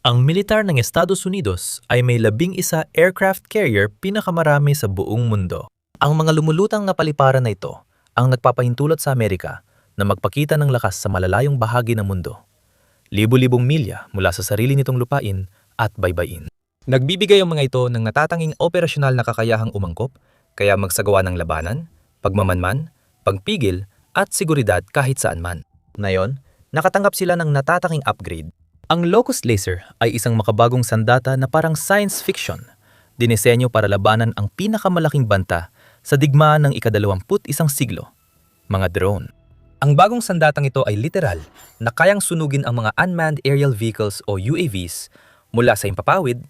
Ang militar ng Estados Unidos ay may 11 aircraft carrier pinakamarami sa buong mundo. Ang mga lumulutang na paliparan na ito ang nagpapahintulot sa Amerika na magpakita ng lakas sa malalayong bahagi ng mundo. Libu-libong milya mula sa sarili nitong lupain at baybayin. Nagbibigay ang mga ito ng natatanging operasyonal na kakayahang umangkop, kaya magsagawa ng labanan, pagmamanman, pagpigil at seguridad kahit saan man. Ngayon, nakatanggap sila ng natatanging upgrade. Ang Locust Laser ay isang makabagong sandata na parang science fiction. Dinisenyo para labanan ang pinakamalaking banta sa digmaan ng ika-21 siglo, mga drone. Ang bagong sandatang ito ay literal na kayang sunugin ang mga unmanned aerial vehicles o UAVs mula sa impapawid,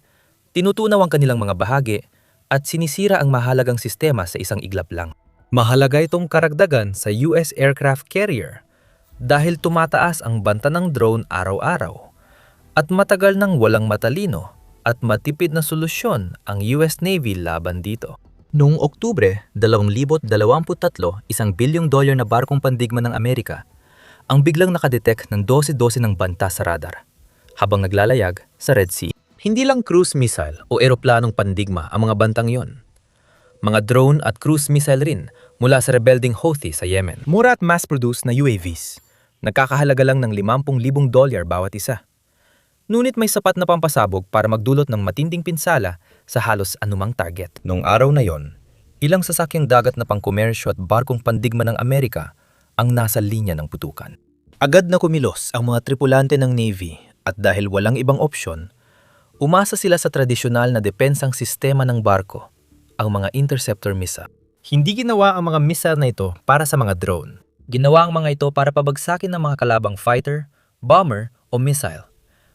tinutunaw ang kanilang mga bahagi at sinisira ang mahalagang sistema sa isang iglap lang. Mahalaga itong karagdagan sa US aircraft carrier dahil tumataas ang banta ng drone araw-araw. At matagal nang walang matalino at matipid na solusyon ang US Navy laban dito. Noong Oktubre 2023, $1 bilyong na barkong pandigma ng Amerika ang biglang nakadetect ng 12-12 ng banta sa radar habang naglalayag sa Red Sea. Hindi lang cruise missile o eroplanong pandigma ang mga bantang yon. Mga drone at cruise missile rin mula sa rebelding Houthi sa Yemen. Mura at mass-produced na UAVs. Nagkakahalaga lang ng $50,000 bawat isa. Ngunit may sapat na pampasabog para magdulot ng matinding pinsala sa halos anumang target. Noong araw na yon, ilang sasakyang dagat na pangkomersyo at barkong pandigma ng Amerika ang nasa linya ng putukan. Agad na kumilos ang mga tripulante ng Navy at dahil walang ibang opsyon, umasa sila sa tradisyonal na depensang sistema ng barko, ang mga interceptor missile. Hindi ginawa ang mga missile na ito para sa mga drone. Ginawa ang mga ito para pabagsakin ng mga kalabang fighter, bomber o missile.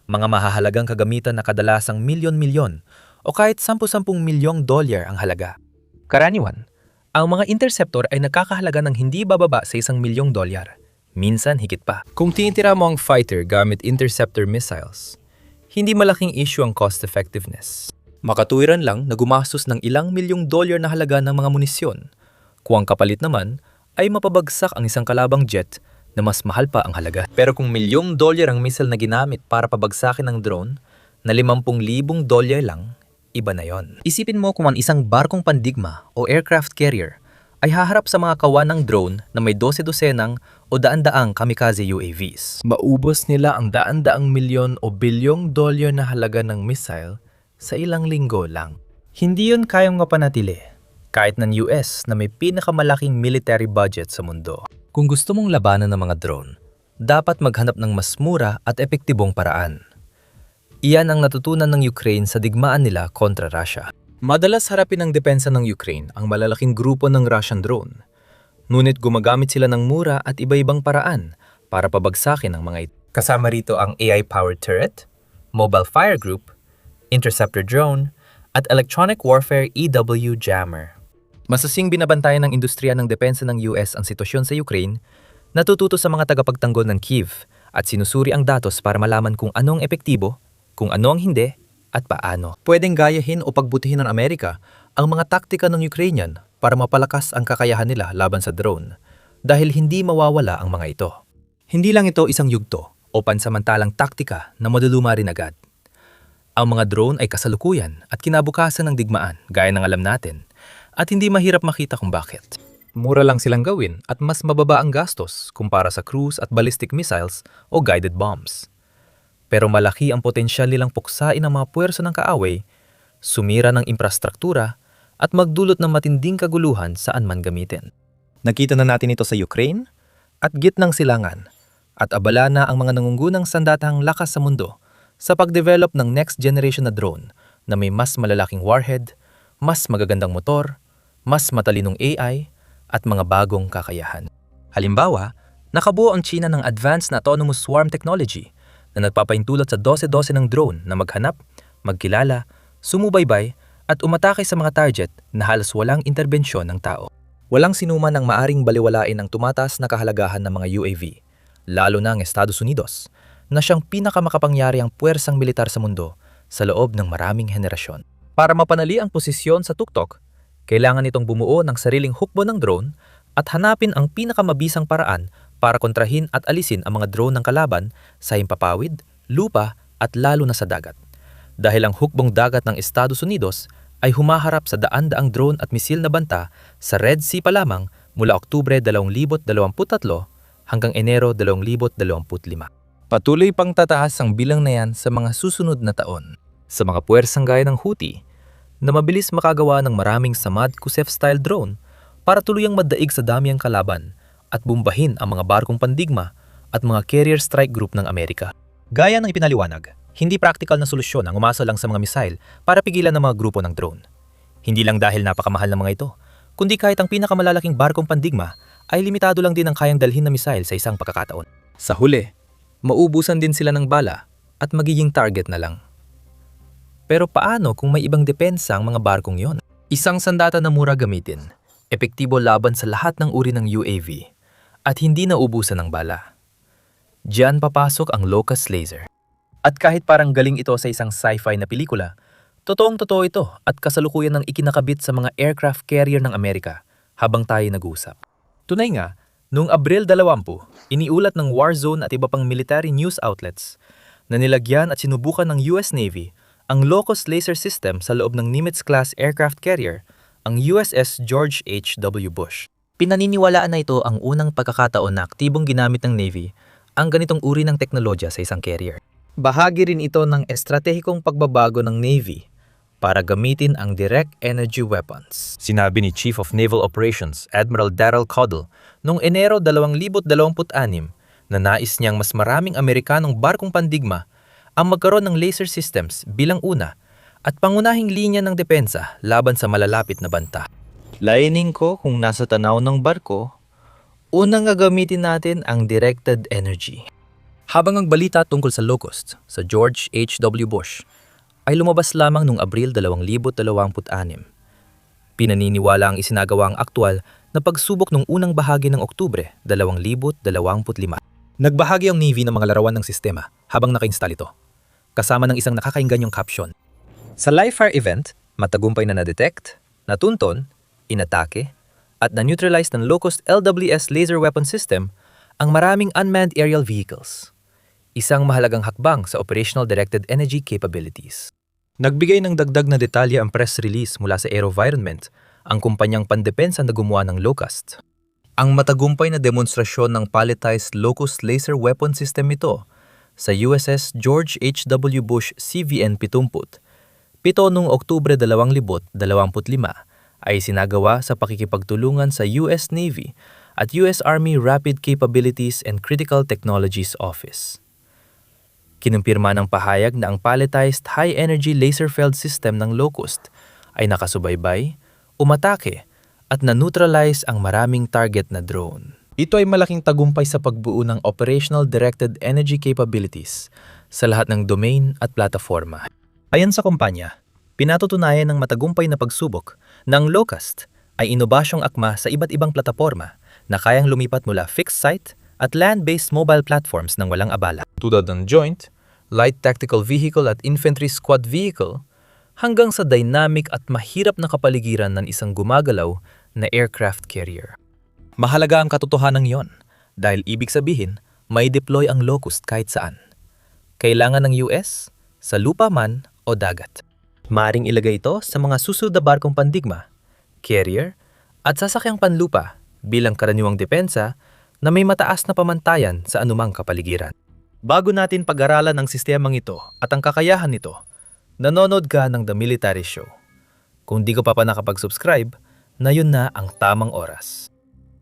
Mga mahahalagang kagamitan na kadalasang milyon-milyon o kahit $10 milyong ang halaga. Karaniwan, ang mga interceptor ay nakakahalaga ng hindi bababa sa $1 milyong, minsan higit pa. Kung tinitira mo ang fighter gamit interceptor missiles, hindi malaking issue ang cost effectiveness. Makatuwiran lang na gumastos ng ilang milyong dollar na halaga ng mga munisyon, kung ang kapalit naman ay mapabagsak ang isang kalabang jet na mas mahal pa ang halaga. Pero kung $1 milyong ang missile na ginamit para pabagsakin ng drone na $50,000 lang, iba na yon. Isipin mo kung ang isang barkong pandigma o aircraft carrier ay haharap sa mga kawan ng drone na may 12-dosenang o daan-daang kamikaze UAVs. Maubos nila ang daan-daang milyon o bilyong dollar na halaga ng missile sa ilang linggo lang. Hindi yun kayang mapanatili, kahit ng US na may pinakamalaking military budget sa mundo. Kung gusto mong labanan ng mga drone, dapat maghanap ng mas mura at epektibong paraan. Iyan ang natutunan ng Ukraine sa digmaan nila kontra Russia. Madalas harapin ng depensa ng Ukraine ang malalaking grupo ng Russian drone. Ngunit gumagamit sila ng mura at iba-ibang paraan para pabagsakin ang mga ito. Kasama rito ang AI-powered turret, mobile fire group, interceptor drone, at electronic warfare EW jammer. Masasing binabantayan ng industriya ng depensa ng US ang sitwasyon sa Ukraine, natututo sa mga tagapagtanggol ng Kyiv at sinusuri ang datos para malaman kung ano ang epektibo, kung ano ang hindi, at paano. Pwedeng gayahin o pagbutihin ng Amerika ang mga taktika ng Ukrainian para mapalakas ang kakayahan nila laban sa drone dahil hindi mawawala ang mga ito. Hindi lang ito isang yugto o pansamantalang taktika na maduluma rin agad. Ang mga drone ay kasalukuyan at kinabukasan ng digmaan gaya ng alam natin. At hindi mahirap makita kung bakit. Mura lang silang gawin at mas mababa ang gastos kumpara sa cruise at ballistic missiles o guided bombs. Pero malaki ang potensyal nilang puksain ang mga puwersa ng kaaway, sumira ng infrastruktura at magdulot ng matinding kaguluhan saan man gamitin. Nakita na natin ito sa Ukraine at gitnang silangan at abala na ang mga nangungunang sandatahang lakas sa mundo sa pagdevelop ng next generation na drone na may mas malalaking warhead, mas magagandang motor, mas matalinong AI at mga bagong kakayahan. Halimbawa, nakabuo ang China ng advanced na autonomous swarm technology na nagpapahintulot sa 12-12 ng drone na maghanap, magkilala, sumubaybay at umatake sa mga target na halos walang interbensyon ng tao. Walang sinuman ang maaring baliwalain ang tumataas na kahalagahan ng mga UAV, lalo na ang Estados Unidos, na siyang pinakamakapangyarihang puwersang militar sa mundo sa loob ng maraming henerasyon. Para mapanali ang posisyon sa tuktok, kailangan itong bumuo ng sariling hukbo ng drone at hanapin ang pinakamabisang paraan para kontrahin at alisin ang mga drone ng kalaban sa himpapawid, lupa at lalo na sa dagat. Dahil ang hukbong dagat ng Estados Unidos ay humaharap sa daan-daang drone at misil na banta sa Red Sea pa lamang mula Oktubre 2023 hanggang Enero 2025. Patuloy pang tataas ang bilang na yan sa mga susunod na taon. Sa mga puwersang gaya ng Houthi, na mabilis makagawa ng maraming Samad Kusef-style drone para tuluyang madaig sa dami ang kalaban at bumbahin ang mga barkong pandigma at mga carrier strike group ng Amerika. Gaya ng ipinaliwanag, hindi practical na solusyon ang umasa lang sa mga misail para pigilan ng mga grupo ng drone. Hindi lang dahil napakamahal ng mga ito, kundi kahit ang pinakamalalaking barkong pandigma ay limitado lang din ang kayang dalhin na misail sa isang pagkakataon. Sa huli, maubusan din sila ng bala at magiging target na lang. Pero paano kung may ibang depensa ang mga barkong yon? Isang sandata na mura gamitin, epektibo laban sa lahat ng uri ng UAV, at hindi naubusan ng bala. Diyan papasok ang Locust Laser. At kahit parang galing ito sa isang sci-fi na pelikula, totoong-totoo ito at kasalukuyan ng ikinakabit sa mga aircraft carrier ng Amerika habang tayo nag-uusap. Tunay nga, noong Abril 20, iniulat ng Warzone at iba pang military news outlets na nilagyan at sinubukan ng US Navy ang Locust Laser System sa loob ng Nimitz-class aircraft carrier, ang USS George H.W. Bush. Pinaniniwalaan na ito ang unang pagkakataon na aktibong ginamit ng Navy ang ganitong uri ng teknolohiya sa isang carrier. Bahagi rin ito ng estratehikong pagbabago ng Navy para gamitin ang direct energy weapons. Sinabi ni Chief of Naval Operations Admiral Darrell Caudle noong Enero 2026 na nais niyang mas maraming Amerikanong barkong pandigma ang magkaroon ng laser systems bilang una at pangunahing linya ng depensa laban sa malalapit na banta. Layunin ko kung nasa tanaw ng barko, unang gagamitin natin ang directed energy. Habang ang balita tungkol sa Locust sa George H.W. Bush ay lumabas lamang noong Abril 2026, pinaniniwala ang isinagawang aktwal na pagsubok ng unang bahagi ng Oktubre 2025. Nagbahagi ang Navy ng mga larawan ng sistema habang naka-install ito, kasama ng isang nakakainganyong caption. Sa live fire event, matagumpay na na-detect, natunton, inatake, at na-neutralize ng Locust LWS laser weapon system ang maraming unmanned aerial vehicles. Isang mahalagang hakbang sa operational directed energy capabilities. Nagbigay ng dagdag na detalye ang press release mula sa AeroVironment, ang kumpanyang pandepensa na gumawa ng Locust. Ang matagumpay na demonstrasyon ng palletized Locust laser weapon system ito sa USS George H.W. Bush CVN-70, 7 noong Oktubre 2025 ay sinagawa sa pakikipagtulungan sa US Navy at US Army Rapid Capabilities and Critical Technologies Office. Kinumpirma ng pahayag na ang palletized high-energy laser-fed system ng Locust ay nakasubaybay, umatake, at na-neutralize ang maraming target na drone. Ito ay malaking tagumpay sa pagbuo ng operational directed energy capabilities sa lahat ng domain at plataforma. Ayon sa kumpanya, pinatutunayan ng matagumpay na pagsubok ng Locust ay inobasyong akma sa iba't ibang plataforma na kayang lumipat mula fixed site at land-based mobile platforms ng walang abala, tulad ng Joint, Light Tactical Vehicle at Infantry Squad Vehicle, hanggang sa dynamic at mahirap na kapaligiran ng isang gumagalaw na aircraft carrier. Mahalaga ang katotohanan yon dahil ibig sabihin may deploy ang Locust kahit saan. Kailangan ng US, sa lupa man o dagat. Maaring ilagay ito sa mga susunod na barkong pandigma, carrier, at sasakyang panlupa bilang karaniwang depensa na may mataas na pamantayan sa anumang kapaligiran. Bago natin pag-aralan ang sistemang ito at ang kakayahan nito, nanonood ka ng The Military Show. Kung di ko pa nakapag-subscribe, na yun na ang tamang oras.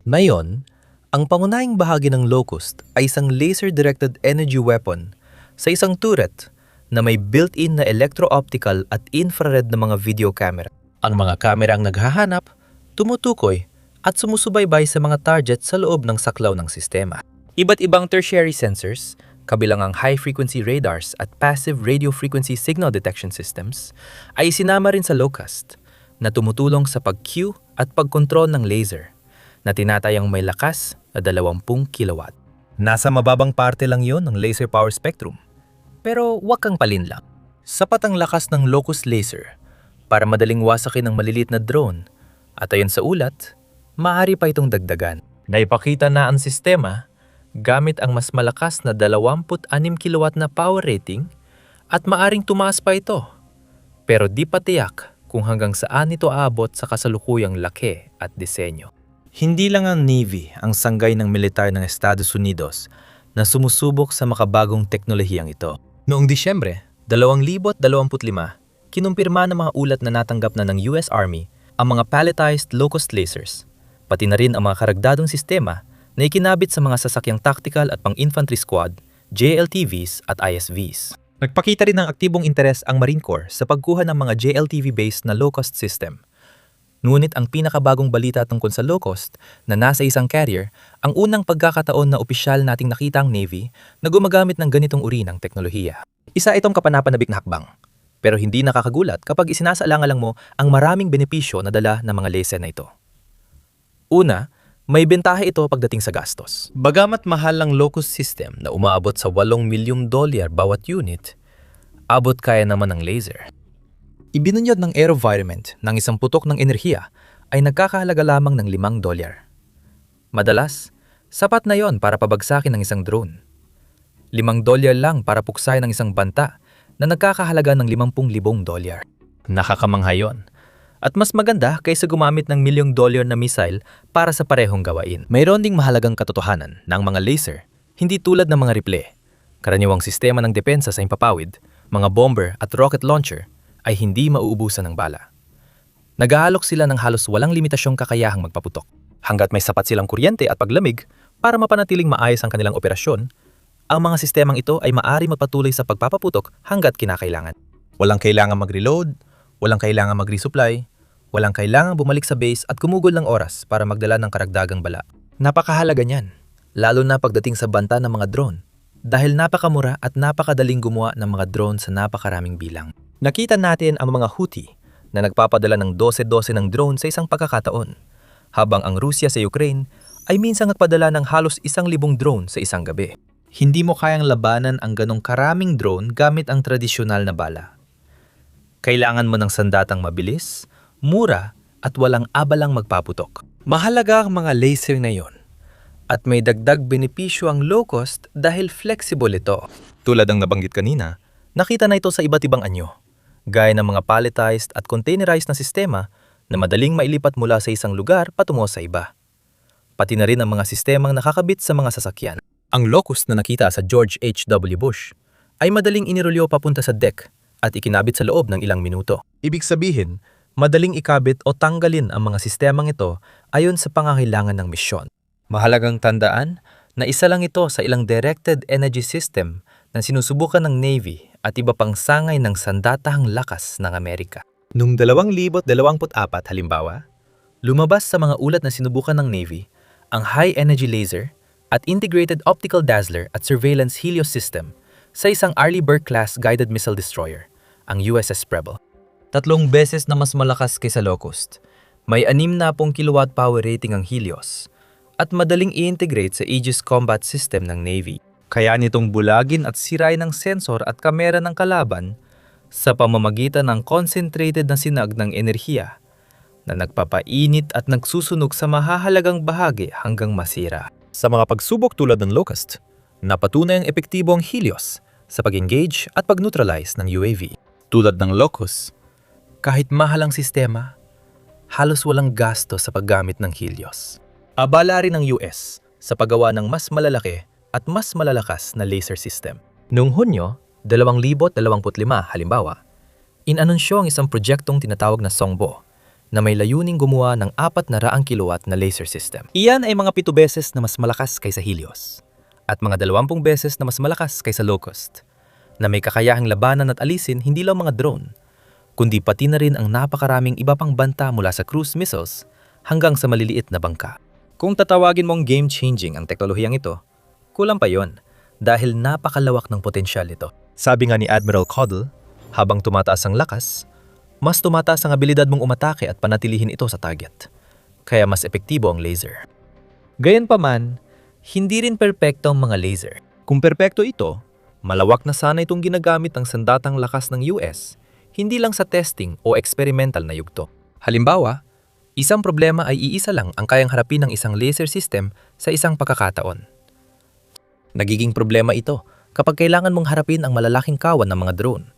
Ngayon, ang pangunahing bahagi ng Locust ay isang laser-directed energy weapon sa isang turret na may built-in na electro-optical at infrared na mga video camera. Ang mga kamera ang naghahanap, tumutukoy, at sumusubaybay sa mga target sa loob ng saklaw ng sistema. Iba't ibang tertiary sensors, kabilang ang high-frequency radars at passive radio frequency signal detection systems, ay sinama rin sa Locust na tumutulong sa pag-cue at pagkontrol ng laser na tinatayang may lakas na 20 kilowatt. Nasa mababang parte lang yon ng laser power spectrum. Pero huwag kang palinlang. Sapat ang lakas ng Locust laser para madaling wasakin ng maliliit na drone at ayon sa ulat, maaari pa itong dagdagan. Naipakita na ang sistema gamit ang mas malakas na 26 kilowatt na power rating At maaring tumaas pa ito. Pero di pa tiyak kung hanggang saan ito aabot sa kasalukuyang laki at disenyo. Hindi lang ang Navy ang sanggay ng militar ng Estados Unidos na sumusubok sa makabagong teknolohiyang ito. Noong Disyembre 2025, kinumpirma ng mga ulat na natanggap na ng US Army ang mga palletized locust lasers, pati na rin ang mga karagdadong sistema na ikinabit sa mga sasakyang tactical at pang-infantry squad, JLTVs at ISVs. Nagpakita rin ng aktibong interes ang Marine Corps sa pagkuha ng mga JLTV-based na low-cost system. Ngunit ang pinakabagong balita tungkol sa low-cost na nasa isang carrier, ang unang pagkakataon na opisyal nating nakita ang Navy na gumagamit ng ganitong uri ng teknolohiya. Isa itong kapanapanabik na hakbang, pero hindi nakakagulat kapag isinasaalang-alang mo ang maraming benepisyo na dala ng mga laser na ito. Una, may bentahe ito pagdating sa gastos. Bagamat mahal ang locust system na umaabot sa $8 milyong bawat unit, abot kaya naman ng laser. Ibinunyag ng AeroVironment ng isang putok ng enerhiya ay nagkakahalaga lamang ng $5. Madalas, sapat na yon para pabagsakin ng isang drone. $5 lang para puksain ng isang banta na nagkakahalaga ng $50,000. Nakakamangha yon. At mas maganda kaysa gumamit ng $1 milyong na missile para sa parehong gawain. Mayroon ding mahalagang katotohanan ng mga laser, hindi tulad ng mga rifle. Karaniwang sistema ng depensa sa impapawid, mga bomber at rocket launcher ay hindi mauubusan ng bala. Nag-aalok sila ng halos walang limitasyong kakayahang magpaputok. Hanggat may sapat silang kuryente at paglamig para mapanatiling maayos ang kanilang operasyon, ang mga sistemang ito ay maaari magpatuloy sa pagpapaputok hanggat kinakailangan. Walang kailangan mag-reload, walang kailangan mag-resupply, walang kailangang bumalik sa base at gumugol ng oras para magdala ng karagdagang bala. Napakahalaga niyan, lalo na pagdating sa banta ng mga drone, dahil napakamura at napakadaling gumawa ng mga drone sa napakaraming bilang. Nakita natin ang mga Houthi na nagpapadala ng 12-12 ng drone sa isang pagkakataon, habang ang Rusya sa Ukraine ay minsan nagpadala ng halos 1,000 drone sa isang gabi. Hindi mo kayang labanan ang ganong karaming drone gamit ang tradisyonal na bala. Kailangan mo ng sandatang mabilis, mura at walang abalang magpaputok. Mahalaga ang mga laser na yon. At may dagdag benepisyo ang low-cost dahil flexible ito. Tulad ng nabanggit kanina, nakita na ito sa iba't ibang anyo, gaya ng mga palletized at containerized na sistema na madaling mailipat mula sa isang lugar patungo sa iba. Pati na rin ang mga sistemang nakakabit sa mga sasakyan. Ang locust na nakita sa George H.W. Bush ay madaling inirolyo papunta sa deck at ikinabit sa loob ng ilang minuto. Ibig sabihin, madaling ikabit o tanggalin ang mga sistemang ito ayon sa pangangailangan ng misyon. Mahalagang tandaan na isa lang ito sa ilang directed energy system na sinusubukan ng Navy at iba pang sangay ng sandatahang lakas ng Amerika. Noong 2024 halimbawa, lumabas sa mga ulat na sinubukan ng Navy ang high energy laser at integrated optical dazzler at surveillance Helios system sa isang Arleigh Burke-class guided missile destroyer, ang USS Preble. 3 beses na mas malakas kaysa Locust. May 60 kilowatt power rating ang Helios at madaling i-integrate sa Aegis combat system ng Navy. Kaya nitong bulagin at sirain ng sensor at kamera ng kalaban sa pamamagitan ng concentrated na sinag ng enerhiya na nagpapainit at nagsusunog sa mahahalagang bahagi hanggang masira. Sa mga pagsubok tulad ng Locust, napatunay ang epektibo ang Helios sa pag-engage at pag-neutralize ng UAV. Tulad ng Locust, kahit mahal ang sistema, halos walang gasto sa paggamit ng Helios. Abala rin ng US sa paggawa ng mas malalaki at mas malalakas na laser system. Noong Hunyo 2025 halimbawa, inanunsyo ang isang proyektong tinatawag na Songbo na may layuning gumawa ng 400 kilowatt na laser system. Iyan ay mga 7 beses na mas malakas kaysa Helios at mga 20 beses na mas malakas kaysa Locust na may kakayahang labanan at alisin hindi lang mga drone, kundi pati na rin ang napakaraming iba pang banta mula sa cruise missiles hanggang sa maliliit na bangka. Kung tatawagin mong game-changing ang teknolohiyang ito, kulang pa yon dahil napakalawak ng potensyal ito. Sabi nga ni Admiral Caudle, habang tumataas ang lakas, mas tumataas ang abilidad mong umatake at panatilihin ito sa target. Kaya mas epektibo ang laser. Gayunpaman, hindi rin perpekto ang mga laser. Kung perpekto ito, malawak na sana itong ginagamit ng sandatang lakas ng US, hindi lang sa testing o experimental na yugto. Halimbawa, isang problema ay iisa lang ang kayang harapin ng isang laser system sa isang pagkakataon. Nagiging problema ito kapag kailangan mong harapin ang malalaking kawan ng mga drone.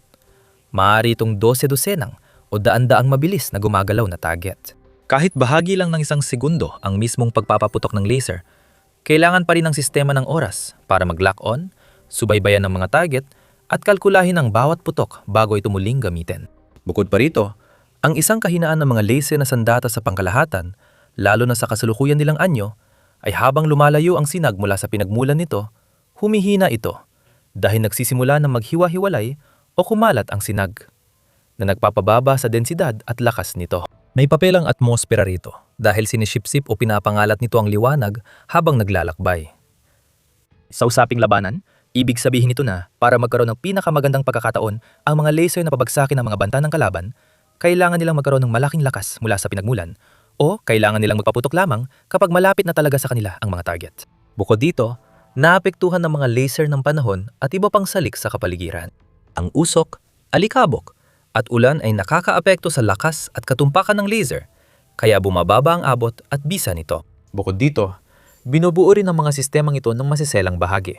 Maaari itong 12-dosenang o daan-daang mabilis na gumagalaw na target. Kahit bahagi lang ng isang segundo ang mismong pagpapaputok ng laser, kailangan pa rin ng sistema ng oras para mag-lock on, subaybayan ng mga target at kalkulahin ang bawat putok bago ito muling gamitin. Bukod pa rito, ang isang kahinaan ng mga laser na sandata sa pangkalahatan, lalo na sa kasalukuyan nilang anyo, ay habang lumalayo ang sinag mula sa pinagmulan nito, humihina ito dahil nagsisimula ng maghiwa-hiwalay o kumalat ang sinag na nagpapababa sa densidad at lakas nito. May papel ang atmosfera rito dahil sinisipsip o pinapangalat nito ang liwanag habang naglalakbay. Sa usaping labanan, ibig sabihin nito na para magkaroon ng pinakamagandang pagkakataon ang mga laser na pabagsakin ang mga banta ng kalaban, kailangan nilang magkaroon ng malaking lakas mula sa pinagmulan o kailangan nilang magpaputok lamang kapag malapit na talaga sa kanila ang mga target. Bukod dito, naapektuhan ng mga laser ng panahon at iba pang salik sa kapaligiran. Ang usok, alikabok, at ulan ay nakakaapekto sa lakas at katumpakan ng laser, kaya bumababa ang abot at bisa nito. Bukod dito, binubuo rin ang mga sistemang ito ng masiselang bahagi.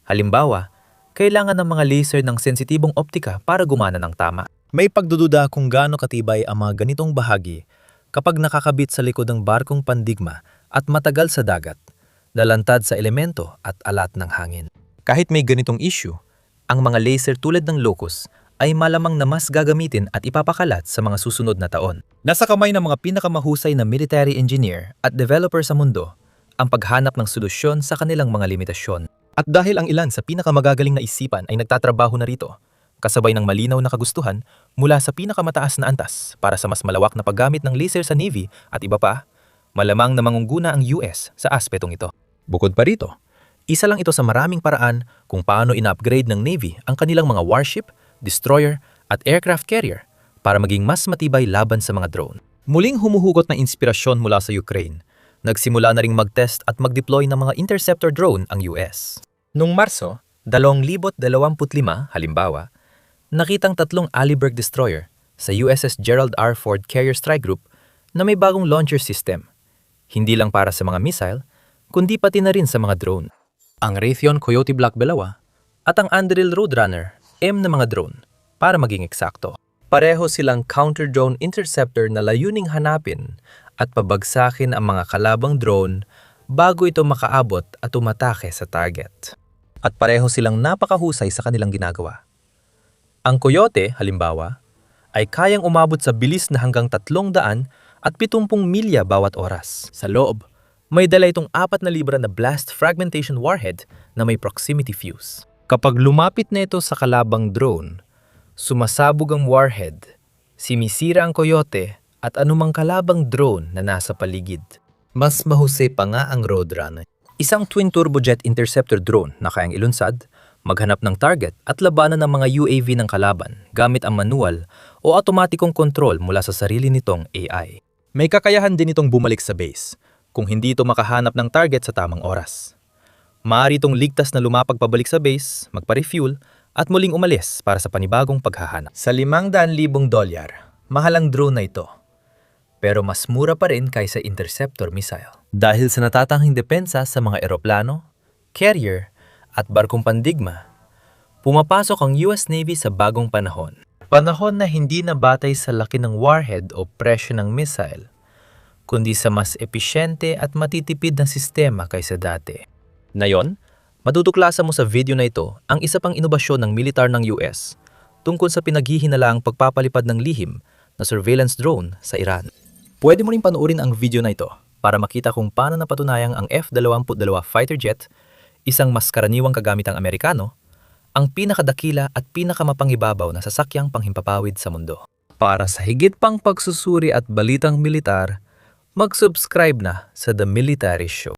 Halimbawa, kailangan ng mga laser ng sensitibong optika para gumana ng tama. May pagdududa kung gaano katibay ang mga ganitong bahagi kapag nakakabit sa likod ng barkong pandigma at matagal sa dagat, lalantad sa elemento at alat ng hangin. Kahit may ganitong issue, ang mga laser tulad ng Locus ay malamang na mas gagamitin at ipapakalat sa mga susunod na taon. Nasa kamay ng mga pinakamahusay na military engineer at developer sa mundo ang paghanap ng solusyon sa kanilang mga limitasyon. At dahil ang ilan sa pinakamagagaling na isipan ay nagtatrabaho na rito, kasabay ng malinaw na kagustuhan mula sa pinakamataas na antas para sa mas malawak na paggamit ng laser sa Navy at iba pa, malamang na mangungguna ang US sa aspetong ito. Bukod pa rito, isa lang ito sa maraming paraan kung paano ina-upgrade ng Navy ang kanilang mga warship, destroyer at aircraft carrier para maging mas matibay laban sa mga drone. Muling humuhugot ng inspirasyon mula sa Ukraine, nagsimula na ring mag-test at mag-deploy ng mga interceptor drone ang US. Noong Marso 2025, halimbawa, nakitang 3 Alibird destroyer sa USS Gerald R. Ford Carrier Strike Group na may bagong launcher system, hindi lang para sa mga missile, kundi pati na rin sa mga drone. Ang Raytheon Coyote Block 2 at ang Anduril Roadrunner M na mga drone, para maging eksakto. Pareho silang counter-drone interceptor na layuning hanapin at pabagsakin ang mga kalabang drone bago ito makaabot at umatake sa target. At pareho silang napakahusay sa kanilang ginagawa. Ang Coyote, halimbawa, ay kayang umabot sa bilis na hanggang 370 milya bawat oras. Sa loob, may dala itong 4 na libra na blast fragmentation warhead na may proximity fuse. Kapag lumapit na ito sa kalabang drone, sumasabog ang warhead, simisira ang Coyote at anumang kalabang drone na nasa paligid. Mas mahusay pa nga ang Roadrunner. Isang twin turbojet interceptor drone na kayang ilunsad, maghanap ng target at labanan ng mga UAV ng kalaban gamit ang manual o automatikong kontrol mula sa sarili nitong AI. May kakayahan din itong bumalik sa base kung hindi ito makahanap ng target sa tamang oras. Maaari itong ligtas na lumapag pabalik sa base, magpa-refuel at muling umalis para sa panibagong paghahanap. Sa $500,000, mahal ang drone na ito. Pero mas mura pa rin kaysa interceptor missile. Dahil sa natatanghing depensa sa mga eroplano, carrier at barkong pandigma, pumapasok ang US Navy sa bagong panahon. Panahon na hindi na batay sa laki ng warhead o presyo ng missile, kundi sa mas episyente at matitipid na sistema kaysa dati. Ngayon, matutuklasan mo sa video na ito ang isa pang inobasyon ng militar ng US tungkol sa pinaghihinalaang pagpapalipad ng lihim na surveillance drone sa Iran. Pwede mo rin panoorin ang video na ito para makita kung paano napatunayang ang F-22 fighter jet, isang mas karaniwang kagamitang Amerikano, ang pinakadakila at pinakamapangibabaw na sasakyang panghimpapawid sa mundo. Para sa higit pang pagsusuri at balitang militar, mag-subscribe na sa The Military Show.